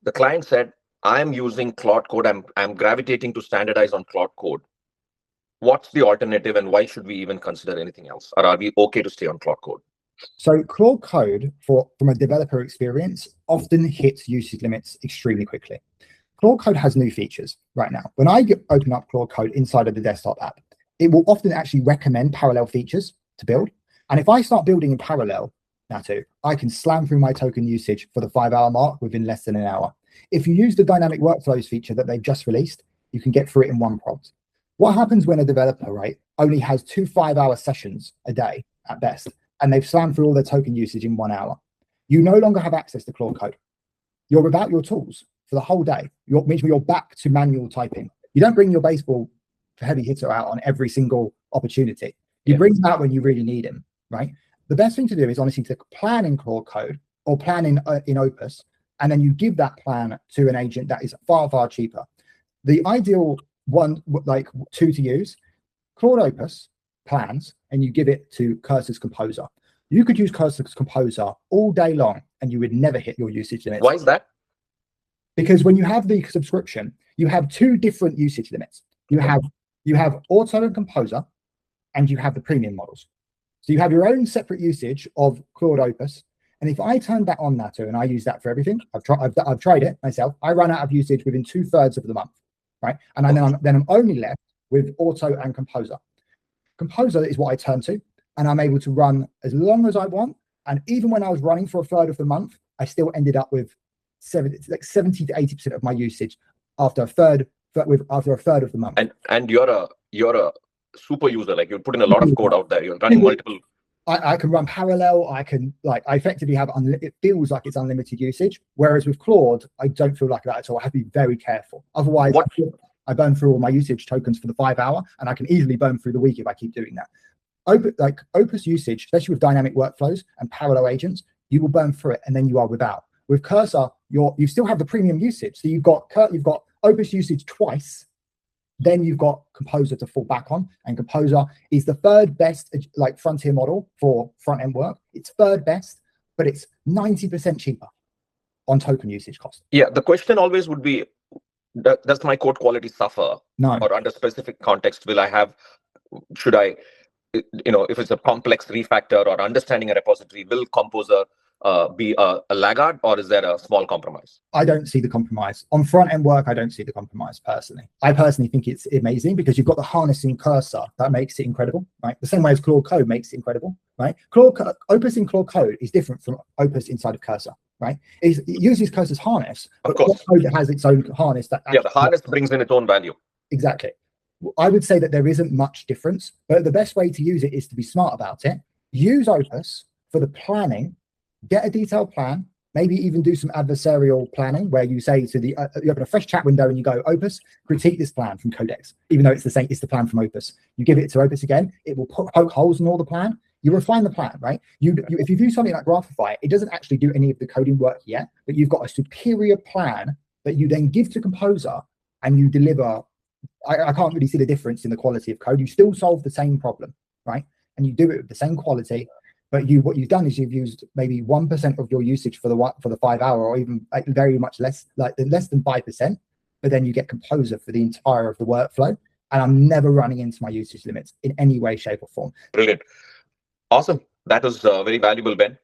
The client said, I'm using Claude Code. I'm gravitating to standardize on Claude Code. What's the alternative, and why should we even consider anything else? Or are we okay to stay on Claude Code? So Claude Code, from a developer experience, often hits usage limits extremely quickly. Claude Code has new features right now. When I open up Claude Code inside of the desktop app, it will often actually recommend parallel features to build. And if I start building in parallel, Natu, I can slam through my token usage for the 5-hour mark within less than an hour. If you use the dynamic workflows feature that they've just released, you can get through it in one prompt. What happens when a developer, right, only has 2 5-hour sessions a day at best, and they've slammed through all their token usage in 1 hour? You no longer have access to Claude Code. You're without your tools for the whole day. You're back to manual typing. You don't bring your baseball heavy hitter out on every single opportunity. You bring them out when you really need him, right? The best thing to do is honestly to plan in Claude Code or plan in Opus, and then you give that plan to an agent that is far, far cheaper. The ideal one, like two to use, Claude Opus plans, and you give it to Cursor's Composer. You could use Cursor's Composer all day long, and you would never hit your usage limits. Why is that? Because when you have the subscription, you have 2 different usage limits. You have Auto and Composer, and you have the premium models. So you have your own separate usage of Claude Opus. And if I turn that on, Natu, and I use that for everything, I've tried it myself. I run out of usage within 2/3 of the month, right? And then I'm only left with Auto and Composer. Composer is what I turn to, and I'm able to run as long as I want. And even when I was running for 1/3 of the month, I still ended up with 70 to 80% of my usage after a third of the month. And you're a super user, like you put in a lot of code out there. You're running multiple. I can run parallel. I effectively have it feels like it's unlimited usage. Whereas with Claude, I don't feel like that at all. I have to be very careful. Otherwise, I burn through all my usage tokens for the 5-hour, and I can easily burn through the week if I keep doing that. Opus usage, especially with dynamic workflows and parallel agents, you will burn through it, and then you are without. With Cursor, you still have the premium usage. So you've got Opus usage twice. Then you've got Composer to fall back on, and Composer is the 3rd best frontier model for front-end work. It's 3rd best, but it's 90% cheaper on token usage cost. Yeah, the question always would be, does my code quality suffer? No. Or under specific context, should I, if it's a complex refactor or understanding a repository, will Composer be a laggard, or is there a small compromise? I don't see the compromise. On front-end work, I don't see the compromise personally. I personally think it's amazing because you've got the harnessing Cursor that makes it incredible, right? The same way as Claude Code makes it incredible, right? Opus in Claude Code is different from Opus inside of Cursor, right? It uses Cursor's harness, but Claude Code has its own harness. The harness brings in its own value. Exactly. I would say that there isn't much difference, but the best way to use it is to be smart about it. Use Opus for the planning. Get a detailed plan, maybe even do some adversarial planning where you say to you open a fresh chat window and you go, Opus, critique this plan from Codex, even though it's the plan from Opus. You give it to Opus again, it will poke holes in all the plan. You refine the plan, right? If you do something like Graphify, it doesn't actually do any of the coding work yet, but you've got a superior plan that you then give to Composer and you deliver. I can't really see the difference in the quality of code. You still solve the same problem, right? And you do it with the same quality. But what you've done is you've used maybe 1% of your usage for the 5-hour, or even very much less, less than 5%. But then you get Composer for the entire of the workflow, and I'm never running into my usage limits in any way, shape, or form. Brilliant, awesome. That was very valuable, Ben.